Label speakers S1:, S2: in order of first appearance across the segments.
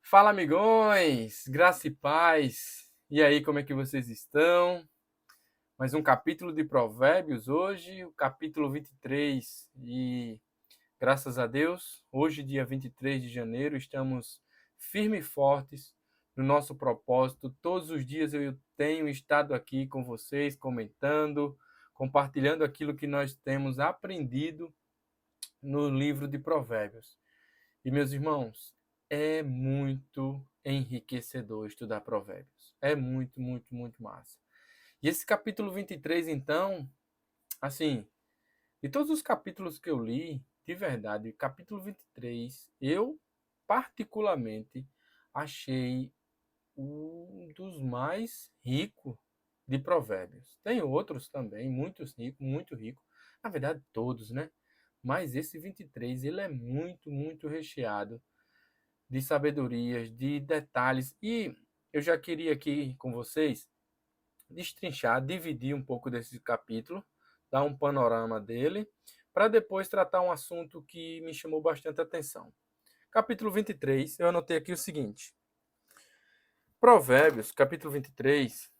S1: Fala, amigões! Graça e paz! E aí, como é que vocês estão? Mais um capítulo de Provérbios hoje, o capítulo 23. E graças a Deus, hoje, dia 23 de janeiro, estamos firmes e fortes no nosso propósito. Todos os dias eu tenho estado aqui com vocês, comentando, compartilhando aquilo que nós temos aprendido no livro de Provérbios. E, meus irmãos, é muito enriquecedor estudar Provérbios. É muito, muito, muito massa. E esse capítulo 23, então, assim, de todos os capítulos que eu li, de verdade, capítulo 23, eu particularmente achei um dos mais ricos de Provérbios. Tem outros também, muitos ricos, muito ricos. Na verdade, todos, né? Mas esse 23, ele é muito, muito recheado de sabedorias, de detalhes. E eu já queria aqui com vocês destrinchar, dividir um pouco desse capítulo, dar um panorama dele, para depois tratar um assunto que me chamou bastante atenção. Capítulo 23, eu anotei aqui o seguinte: Provérbios, capítulo 23,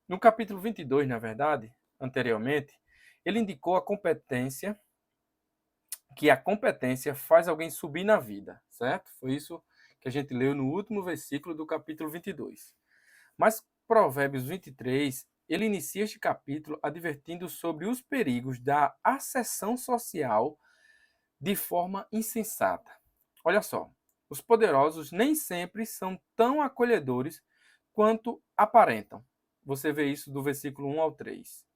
S1: no capítulo 22, na verdade, anteriormente, ele indicou que a competência faz alguém subir na vida, certo? Foi isso que a gente leu no último versículo do capítulo 22. Mas Provérbios 23, ele inicia este capítulo advertindo sobre os perigos da ascensão social de forma insensata. Olha só, os poderosos nem sempre são tão acolhedores quanto aparentam. Você vê isso do versículo 1 ao 3.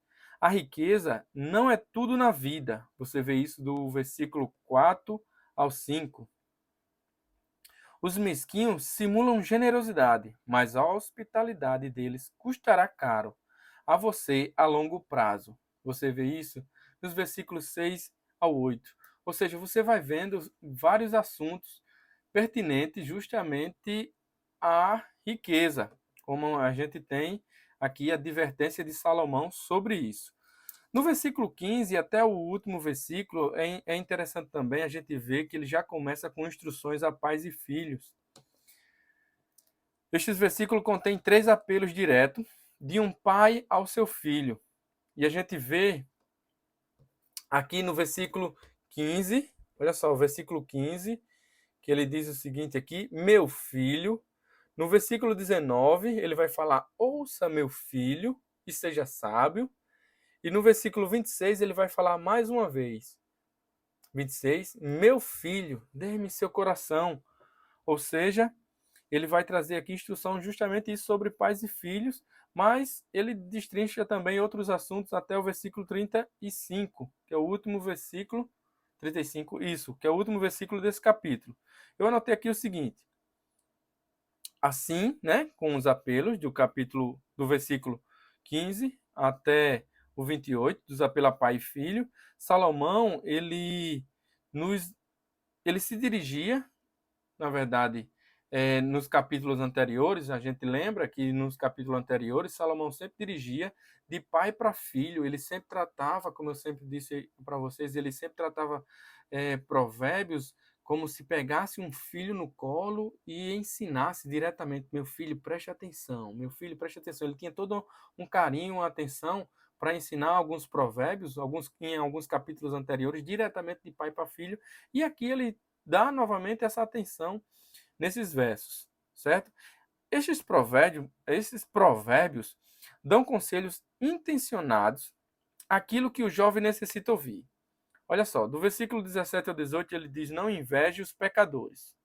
S1: A riqueza não é tudo na vida. Você vê isso do versículo 4 ao 5. Os mesquinhos simulam generosidade, mas a hospitalidade deles custará caro a você a longo prazo. Você vê isso nos versículos 6 ao 8. Ou seja, você vai vendo vários assuntos pertinentes justamente à riqueza, como a gente tem aqui a advertência de Salomão sobre isso. No versículo 15 até o último versículo, é interessante também a gente ver que ele já começa com instruções a pais e filhos. Estes versículos contêm três apelos diretos de um pai ao seu filho. E a gente vê aqui no versículo 15, olha só, o versículo 15, que ele diz o seguinte aqui: meu filho. No versículo 19, ele vai falar: ouça, meu filho, e seja sábio. E no versículo 26, ele vai falar mais uma vez: 26, meu filho, dê-me seu coração. Ou seja, ele vai trazer aqui instrução justamente isso sobre pais e filhos, mas ele destrincha também outros assuntos até o versículo 35, que é o último versículo, 35, isso, que é o último versículo desse capítulo. Eu anotei aqui o seguinte: assim, né, com os apelos do capítulo, do versículo 15 até o 28, dos apelos a pai e filho, Salomão, nos, ele se dirigia, na verdade, nos capítulos anteriores, a gente lembra que nos capítulos anteriores, Salomão sempre dirigia de pai para filho, ele sempre tratava, como eu sempre disse para vocês, ele sempre tratava provérbios como se pegasse um filho no colo e ensinasse diretamente: meu filho, preste atenção, meu filho, preste atenção. Ele tinha todo um carinho, uma atenção para ensinar alguns provérbios, em alguns capítulos anteriores, diretamente de pai para filho, e aqui ele dá novamente essa atenção nesses versos, certo? Esses provérbios dão conselhos intencionados àquilo que o jovem necessita ouvir. Olha só, do versículo 17 ao 18 ele diz: não inveje os pecadores.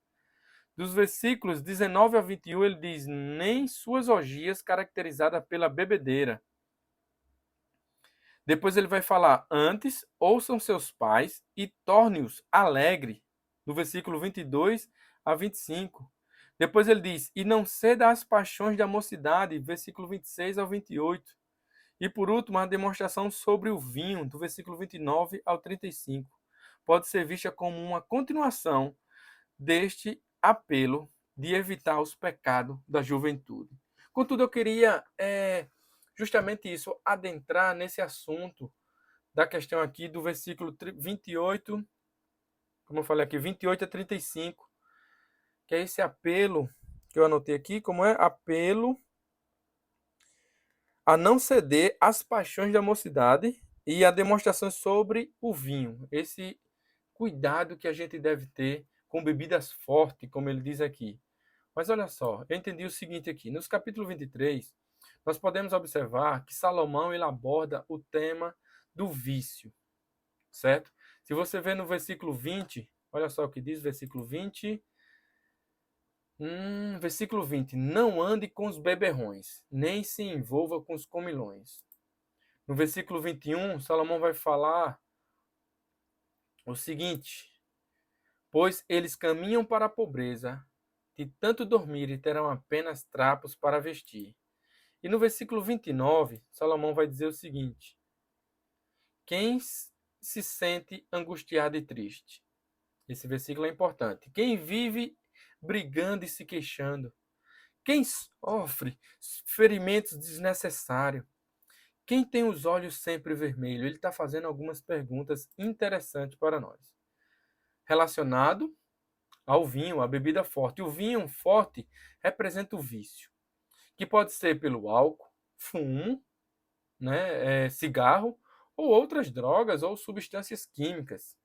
S1: Dos versículos 19 ao 21 ele diz: nem suas orgias caracterizadas pela bebedeira. Depois ele vai falar: antes ouçam seus pais e torne-os alegre. Do versículo 22 a 25. Depois ele diz: e não ceda às paixões da mocidade. Versículo 26 ao 28. E por último, a demonstração sobre o vinho, do versículo 29 ao 35. Pode ser vista como uma continuação deste apelo de evitar os pecados da juventude. Contudo, eu queria justamente isso, adentrar nesse assunto da questão aqui do versículo 28, como eu falei aqui, 28 a 35, que é esse apelo que eu anotei aqui, como é apelo a não ceder às paixões da mocidade e a demonstração sobre o vinho. Esse cuidado que a gente deve ter com bebidas fortes, como ele diz aqui. Mas olha só, eu entendi o seguinte aqui. Nos capítulo 23, nós podemos observar que Salomão ele aborda o tema do vício, certo? Se você ver no versículo 20, olha só o que diz, versículo 20. Versículo 20. Não ande com os beberrões, nem se envolva com os comilões. No versículo 21, Salomão vai falar o seguinte: pois eles caminham para a pobreza, de tanto dormir terão apenas trapos para vestir. E no versículo 29, Salomão vai dizer o seguinte: quem se sente angustiado e triste? Esse versículo é importante. Quem vive brigando e se queixando? Quem sofre ferimentos desnecessários? Quem tem os olhos sempre vermelhos? Ele está fazendo algumas perguntas interessantes para nós. Relacionado ao vinho, à bebida forte. O vinho forte representa o vício, que pode ser pelo álcool, fumo, né, cigarro, ou outras drogas ou substâncias químicas.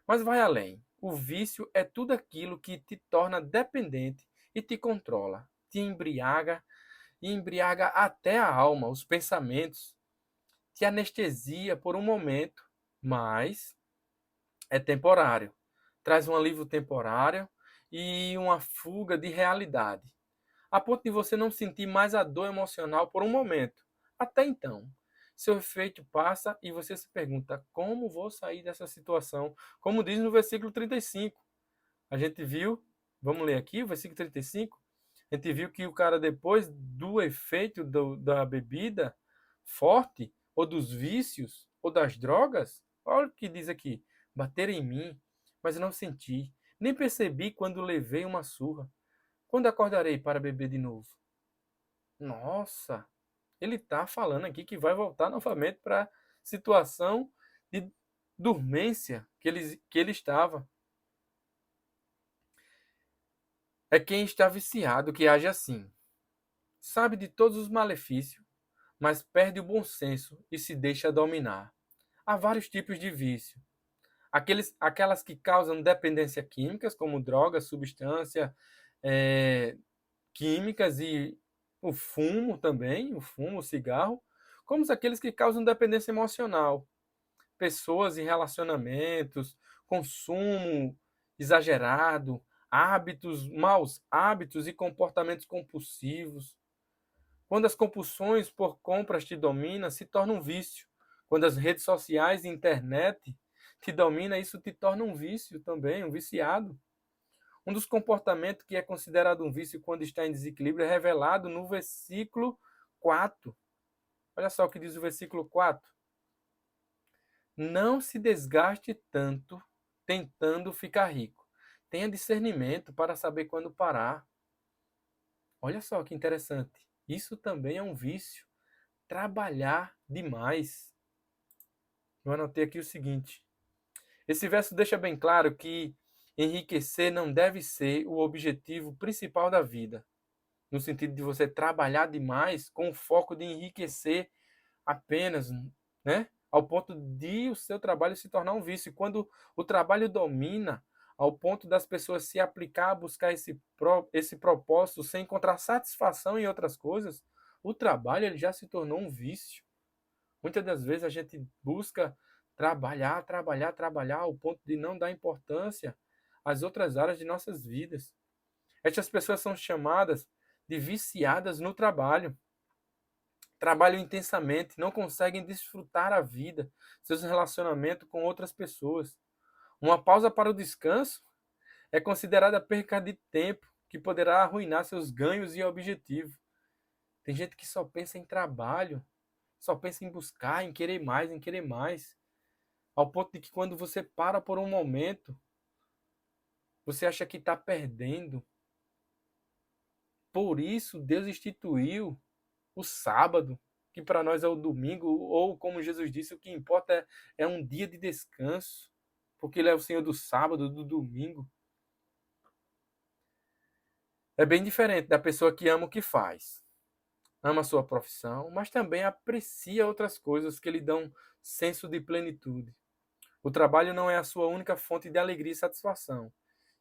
S1: Mas vai além. O vício é tudo aquilo que te torna dependente e te controla, te embriaga e embriaga até a alma, os pensamentos, te anestesia por um momento, mas é temporário. Traz um alívio temporário e uma fuga de realidade, a ponto de você não sentir mais a dor emocional por um momento. Até então, seu efeito passa e você se pergunta: como vou sair dessa situação? Como diz no versículo 35. A gente viu, vamos ler aqui o versículo 35. A gente viu que o cara, depois do efeito da bebida forte, ou dos vícios, ou das drogas, olha o que diz aqui: bateram em mim, mas não senti, nem percebi quando levei uma surra. Quando acordarei para beber de novo? Nossa, ele está falando aqui que vai voltar novamente para a situação de dormência que ele estava. É quem está viciado que age assim. Sabe de todos os malefícios, mas perde o bom senso e se deixa dominar. Há vários tipos de vício. Aquelas que causam dependência químicas, como drogas, substância, químicas e o fumo também, o fumo, o cigarro, como aqueles que causam dependência emocional. Pessoas e relacionamentos, consumo exagerado, maus hábitos e comportamentos compulsivos. Quando as compulsões por compras te dominam, se torna um vício. Quando as redes sociais e internet te dominam, isso te torna um vício também, um viciado. Um dos comportamentos que é considerado um vício quando está em desequilíbrio é revelado no versículo 4. Olha só o que diz o versículo 4. Não se desgaste tanto tentando ficar rico. Tenha discernimento para saber quando parar. Olha só que interessante. Isso também é um vício. Trabalhar demais. Eu anotei aqui o seguinte. Esse verso deixa bem claro que enriquecer não deve ser o objetivo principal da vida, no sentido de você trabalhar demais com o foco de enriquecer apenas, né? Ao ponto de o seu trabalho se tornar um vício. Quando o trabalho domina, ao ponto das pessoas se aplicar a buscar esse propósito sem encontrar satisfação em outras coisas, o trabalho ele já se tornou um vício. Muitas das vezes a gente busca trabalhar, trabalhar, trabalhar ao ponto de não dar importância às outras áreas de nossas vidas. Estas pessoas são chamadas de viciadas no trabalho. Trabalham intensamente, não conseguem desfrutar a vida, seus relacionamentos com outras pessoas. Uma pausa para o descanso é considerada perca de tempo que poderá arruinar seus ganhos e objetivos. Tem gente que só pensa em trabalho, só pensa em buscar, em querer mais, em querer mais. Ao ponto de que quando você para por um momento, você acha que está perdendo. Por isso, Deus instituiu o sábado, que para nós é o domingo, ou como Jesus disse, o que importa é um dia de descanso, porque Ele é o Senhor do sábado, do domingo. É bem diferente da pessoa que ama o que faz. Ama a sua profissão, mas também aprecia outras coisas que lhe dão senso de plenitude. O trabalho não é a sua única fonte de alegria e satisfação,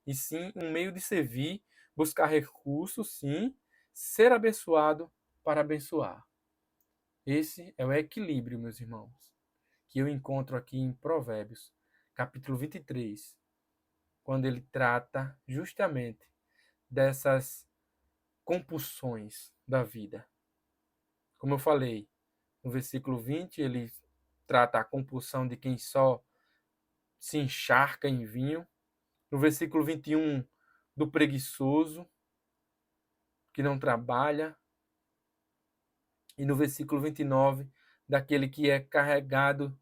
S1: e sim um meio de servir, buscar recursos, sim, ser abençoado para abençoar. Esse é o equilíbrio, meus irmãos, que eu encontro aqui em Provérbios, capítulo 23, quando ele trata justamente dessas compulsões da vida. Como eu falei, no versículo 20, ele trata a compulsão de quem só se encharca em vinho. No versículo 21, do preguiçoso, que não trabalha. E no versículo 29, daquele que é carregado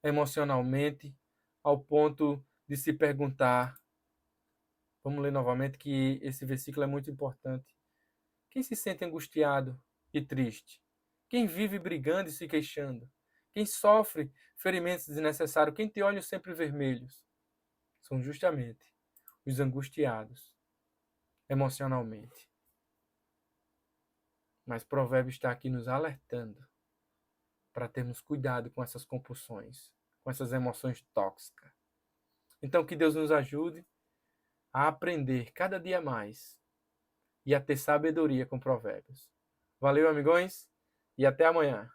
S1: emocionalmente ao ponto de se perguntar. Vamos ler novamente que esse versículo é muito importante. Quem se sente angustiado e triste? Quem vive brigando e se queixando? Quem sofre ferimentos desnecessários? Quem tem olhos sempre vermelhos? São justamente os angustiados emocionalmente. Mas Provérbios está aqui nos alertando para termos cuidado com essas compulsões, com essas emoções tóxicas. Então, que Deus nos ajude a aprender cada dia mais e a ter sabedoria com Provérbios. Valeu, amigões, e até amanhã.